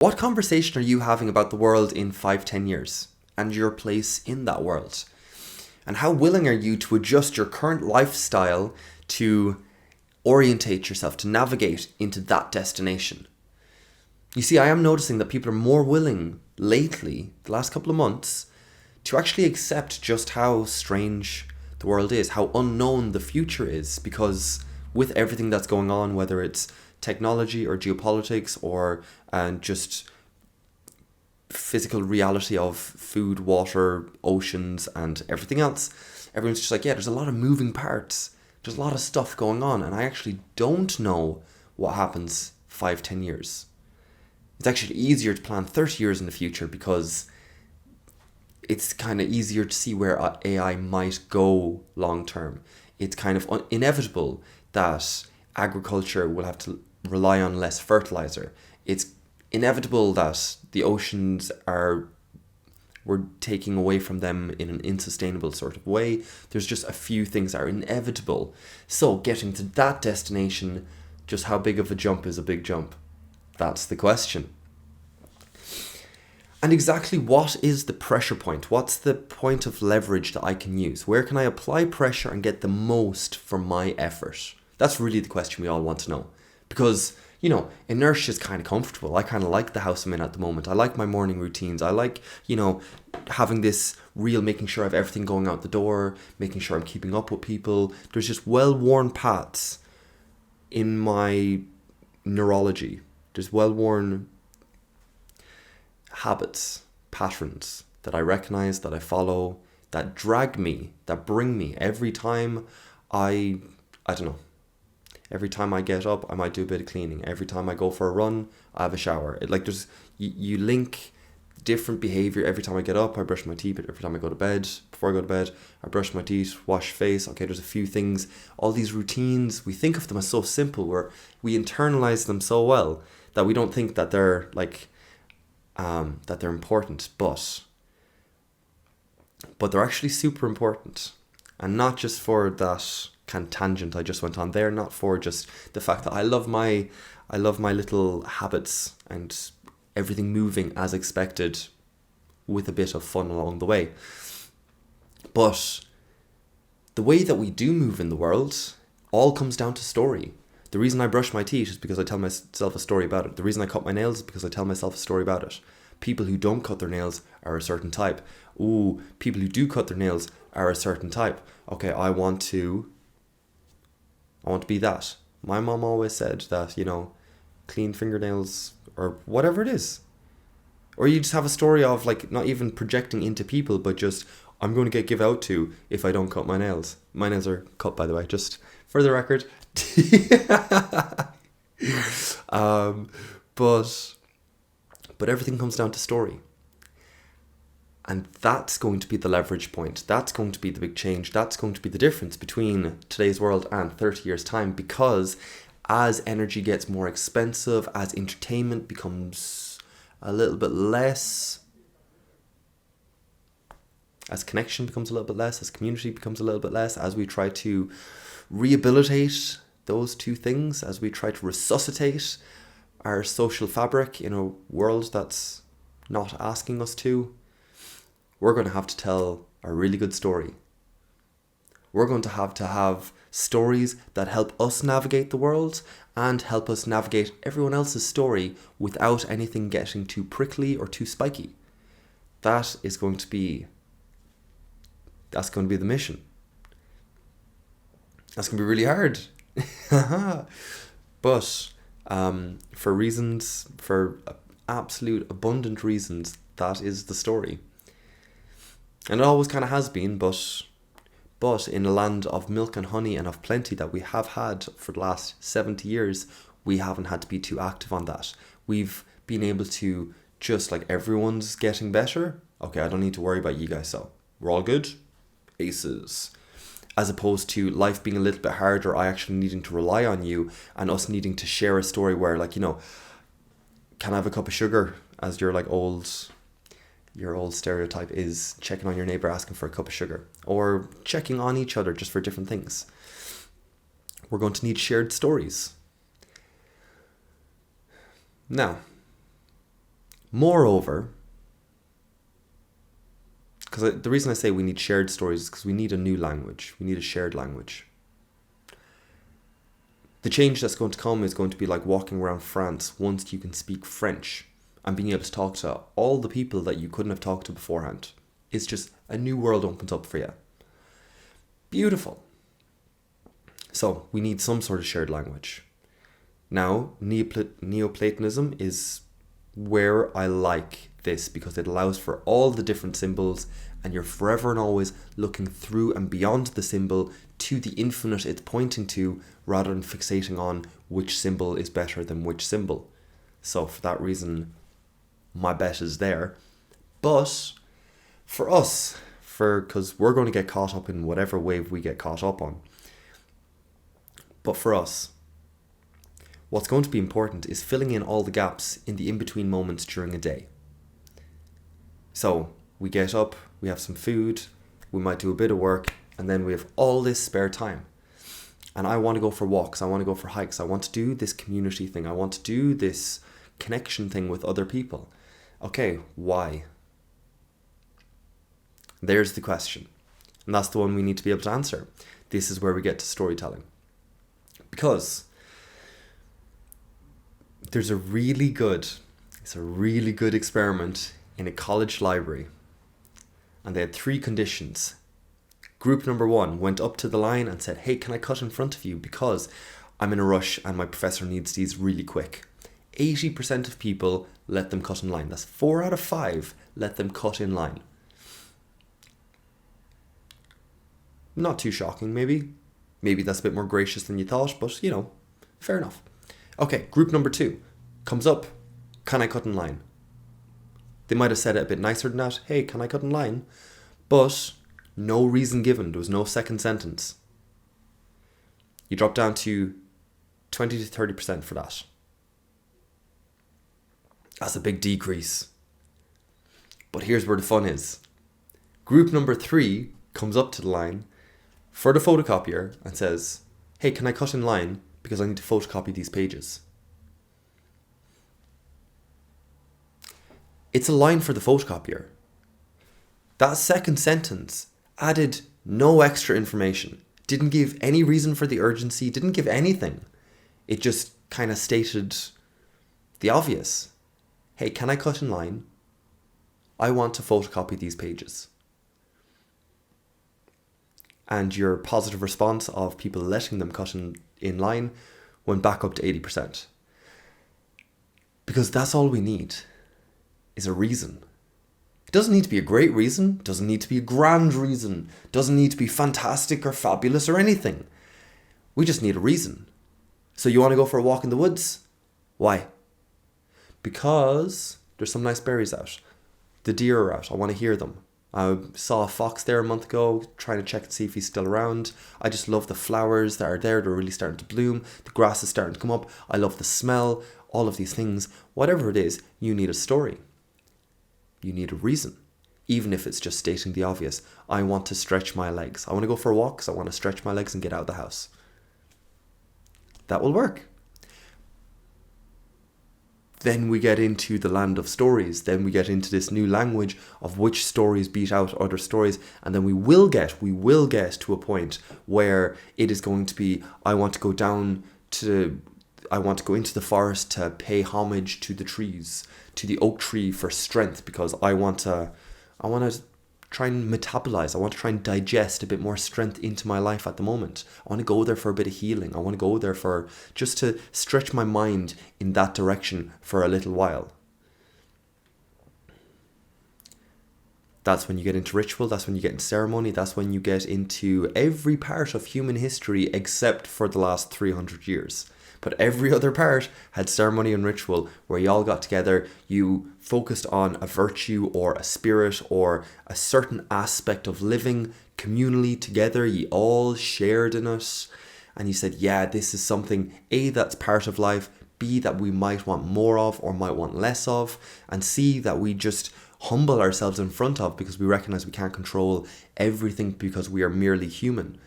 What conversation are you having about the world in 5-10 years and your place in that world? And how willing are you to adjust your current lifestyle to orientate yourself, to navigate into that destination? You see, I am noticing that people are more willing lately, the last couple of months, to actually accept just how strange the world is, how unknown the future is, because with everything that's going on, whether it's technology or geopolitics or just physical reality of food, water, oceans, and everything else, everyone's just like, yeah, there's a lot of moving parts. There's a lot of stuff going on, and I actually don't know what happens 5-10 years. It's actually easier to plan 30 years in the future because it's kind of easier to see where AI might go long term. It's kind of inevitable that agriculture will have to rely on less fertilizer. It's inevitable that the oceans we're taking away from them in an unsustainable sort of way. There's just a few things that are inevitable. So getting to that destination, just how big of a jump is a big jump? That's the question. And exactly what is the pressure point? What's the point of leverage that I can use? Where can I apply pressure and get the most from my effort? That's really the question we all want to know. Because, inertia is kind of comfortable. I kind of like the house I'm in at the moment. I like my morning routines. I like, having this real, making sure I have everything going out the door, making sure I'm keeping up with people. There's just well-worn paths in my neurology. There's well-worn habits, patterns that I recognize, that I follow, that drag me, that bring me every time I don't know. Every time I get up, I might do a bit of cleaning. Every time I go for a run, I have a shower. You link different behavior. Every time I get up, I brush my teeth. Every time I go to bed, before I go to bed, I brush my teeth, wash face. Okay, there's a few things. All these routines, we think of them as so simple, where we internalize them so well that we don't think that they're important, but they're actually super important, and not just for that kind of tangent I just went on there, not for just the fact that I love my little habits and everything moving as expected with a bit of fun along the way, but the way that we do move in the world all comes down to story. The reason I brush my teeth is because I tell myself a story about it. The reason I cut my nails is because I tell myself a story about it. People who don't cut their nails are a certain type. Ooh, people who do cut their nails are a certain type. Okay, I want to be that. My mom always said that, clean fingernails or whatever it is. Or you just have a story of not even projecting into people, but just, I'm going to give out to if I don't cut my nails. My nails are cut, by the way, just for the record. But everything comes down to story. And that's going to be the leverage point. That's going to be the big change. That's going to be the difference between today's world and 30 years' time. Because as energy gets more expensive, as entertainment becomes a little bit less, as connection becomes a little bit less, as community becomes a little bit less, as we try to rehabilitate those two things, as we try to resuscitate our social fabric in a world that's not asking us to, we're going to have to tell a really good story. We're going to have stories that help us navigate the world and help us navigate everyone else's story without anything getting too prickly or too spiky. That's going to be the mission. That's going to be really hard. But for absolute abundant reasons, that is the story. And it always kind of has been, but in a land of milk and honey and of plenty that we have had for the last 70 years, we haven't had to be too active on that. We've been able to just everyone's getting better. Okay, I don't need to worry about you guys, so we're all good. Aces. As opposed to life being a little bit harder, I actually needing to rely on you and us needing to share a story where can I have a cup of sugar, as your old stereotype is checking on your neighbor, asking for a cup of sugar, or checking on each other just for different things. We're going to need shared stories. Now, Moreover, because the reason I say we need shared stories is because we need a new language. We need a shared language. The change that's going to come is going to be like walking around France once you can speak French and being able to talk to all the people that you couldn't have talked to beforehand. It's just a new world opens up for you. Beautiful. So we need some sort of shared language. Now, Neoplatonism is where I like this because it allows for all the different symbols and you're forever and always looking through and beyond the symbol to the infinite it's pointing to rather than fixating on which symbol is better than which symbol. So for that reason, my bet is there. But for us, because we're going to get caught up in whatever wave we get caught up on. But for us, what's going to be important is filling in all the gaps in the in-between moments during a day. So we get up, we have some food, we might do a bit of work, and then we have all this spare time. And I want to go for walks, I want to go for hikes, I want to do this community thing, I want to do this connection thing with other people. Okay, why? There's the question. And that's the one we need to be able to answer. This is where we get to storytelling. Because it's a really good experiment in a college library. And they had 3 conditions. Group number 1 went up to the line and said, hey, can I cut in front of you because I'm in a rush and my professor needs these really quick. 80% of people let them cut in line. That's 4 out of 5 let them cut in line. Not too shocking, maybe. Maybe that's a bit more gracious than you thought, but, fair enough. Okay, group number 2 comes up. Can I cut in line? They might have said it a bit nicer than that. Hey, can I cut in line? But no reason given. There was no second sentence. You drop down to 20 to 30% for that. That's a big decrease. But here's where the fun is. Group number 3 comes up to the line for the photocopier and says, hey, can I cut in line because I need to photocopy these pages? It's a line for the photocopier. That second sentence added no extra information, didn't give any reason for the urgency, didn't give anything. It just kind of stated the obvious. Hey, can I cut in line? I want to photocopy these pages. And your positive response of people letting them cut in line went back up to 80%. Because that's all we need, is a reason. It doesn't need to be a great reason, doesn't need to be a grand reason, doesn't need to be fantastic or fabulous or anything. We just need a reason. So you want to go for a walk in the woods? Why? Because there's some nice berries out. The deer are out, I want to hear them. I saw a fox there a month ago, trying to check and see if he's still around. I just love the flowers that are there. They're really starting to bloom. The grass is starting to come up. I love the smell. All of these things. Whatever it is, you need a story. You need a reason. Even if it's just stating the obvious. I want to stretch my legs. I want to go for a walk because I want to stretch my legs and get out of the house. That will work. Then we get into the land of stories. Then we get into this new language of which stories beat out other stories. And then we will get to a point where it is going to be, I want to go into the forest to pay homage to the trees, to the oak tree for strength, because I want to try and metabolize. I want to try and digest a bit more strength into my life at the moment. I want to go there for a bit of healing. I want to go there for just to stretch my mind in that direction for a little while. That's when you get into ritual. That's when you get into ceremony. That's when you get into every part of human history except for the last 300 years. But every other part had ceremony and ritual where you all got together, you focused on a virtue or a spirit or a certain aspect of living communally together. You all shared in it and you said, yeah, this is something, A, that's part of life, B, that we might want more of or might want less of, and C, that we just humble ourselves in front of because we recognize we can't control everything because we are merely human.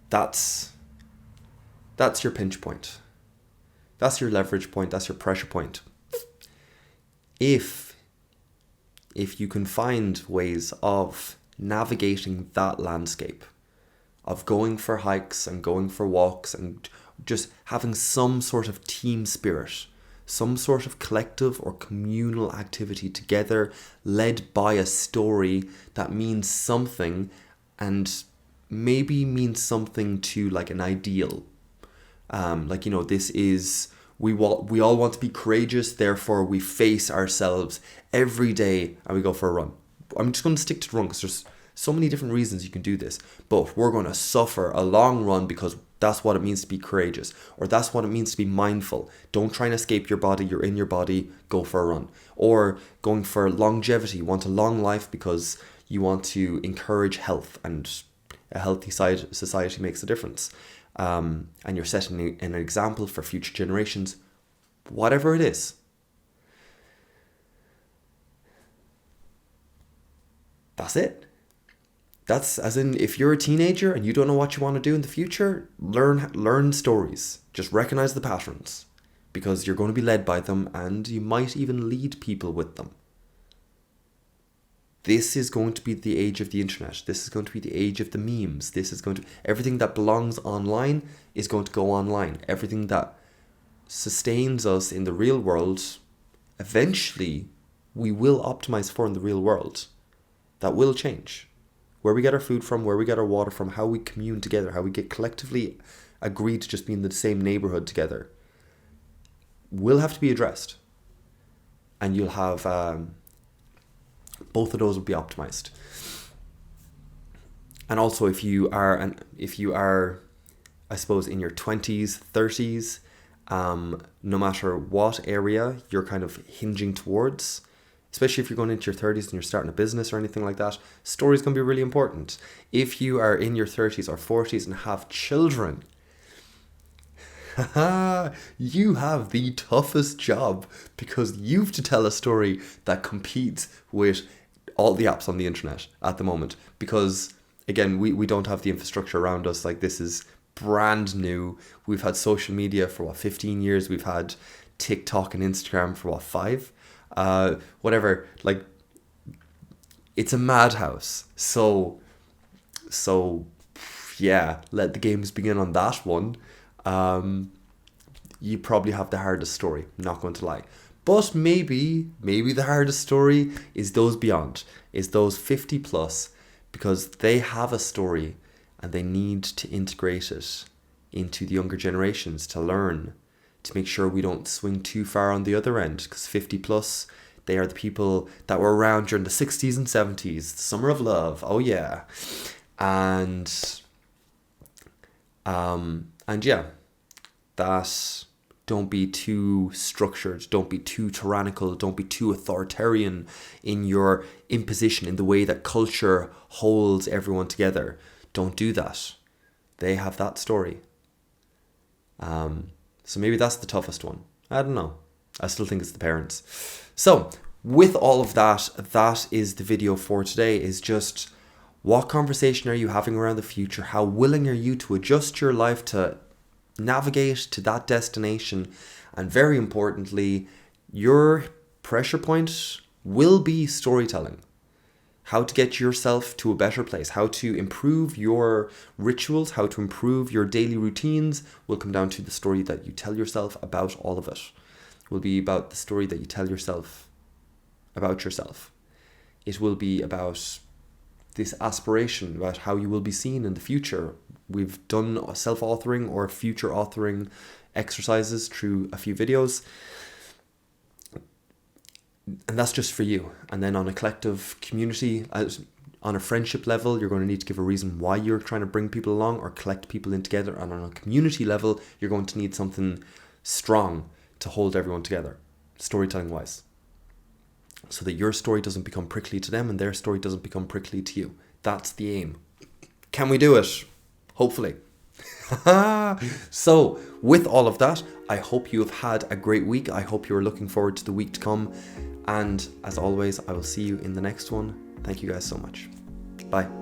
That's your pinch point. That's your leverage point. That's your pressure point. if you can find ways of navigating that landscape, of going for hikes and going for walks and just having some sort of team spirit, some sort of collective or communal activity together, led by a story that means something, and maybe means something to like an ideal. Like, you know, this is, we all want to be courageous, therefore we face ourselves every day and we go for a run. I'm just going to stick to the run because there's so many different reasons you can do this, but we're going to suffer a long run because that's what it means to be courageous, or that's what it means to be mindful. Don't try and escape your body, you're in your body, go for a run. Or going for longevity, you want a long life because you want to encourage health, and a healthy society makes a difference. And you're setting an example for future generations, whatever it is. That's it. That's as in, if you're a teenager and you don't know what you want to do in the future, learn stories. Just recognize the patterns, because you're going to be led by them, and you might even lead people with them. This is going to be the age of the internet. This is going to be the age of the memes. Everything that belongs online is going to go online. Everything that sustains us in the real world, eventually we will optimize for in the real world. That will change. Where we get our food from, where we get our water from, how we commune together, how we get collectively agreed to just be in the same neighborhood together, will have to be addressed. And you'll have, both of those will be optimized. And also if you are, I suppose, in your 20s, 30s, no matter what area you're kind of hinging towards, especially if you're going into your 30s and you're starting a business or anything like that, stories can be really important. If you are in your 30s or 40s and have children, you have the toughest job, because you've to tell a story that competes with all the apps on the internet at the moment. Because, again, we don't have the infrastructure around us. Like, this is brand new. We've had social media for 15 years. We've had TikTok and Instagram for 5? Whatever, like, it's a madhouse. So yeah, let the games begin on that one. You probably have the hardest story, not going to lie. But maybe the hardest story is those beyond, is those 50 plus, because they have a story and they need to integrate it into the younger generations to learn, to make sure we don't swing too far on the other end. Because 50 plus, they are the people that were around during the 60s and 70s, the summer of love. Oh yeah. And yeah, that, don't be too structured, don't be too tyrannical, don't be too authoritarian in your imposition, in the way that culture holds everyone together. Don't do that. They have that story. So maybe that's the toughest one. I don't know. I still think it's the parents. So with all of that, that is the video for today, is just, what conversation are you having around the future? How willing are you to adjust your life to navigate to that destination? And very importantly, your pressure point will be storytelling. How to get yourself to a better place, how to improve your rituals, how to improve your daily routines will come down to the story that you tell yourself about all of it. It will be about the story that you tell yourself about yourself. It will be about this aspiration, about how you will be seen in the future. We've done self-authoring or future authoring exercises through a few videos. And that's just for you. And then on a collective community, on a friendship level, you're going to need to give a reason why you're trying to bring people along or collect people in together. And on a community level, you're going to need something strong to hold everyone together, storytelling wise, so that your story doesn't become prickly to them and their story doesn't become prickly to you. That's the aim. Can we do it? Hopefully. So with all of that, I hope you have had a great week. I hope you are looking forward to the week to come. And as always, I will see you in the next one. Thank you guys so much. Bye.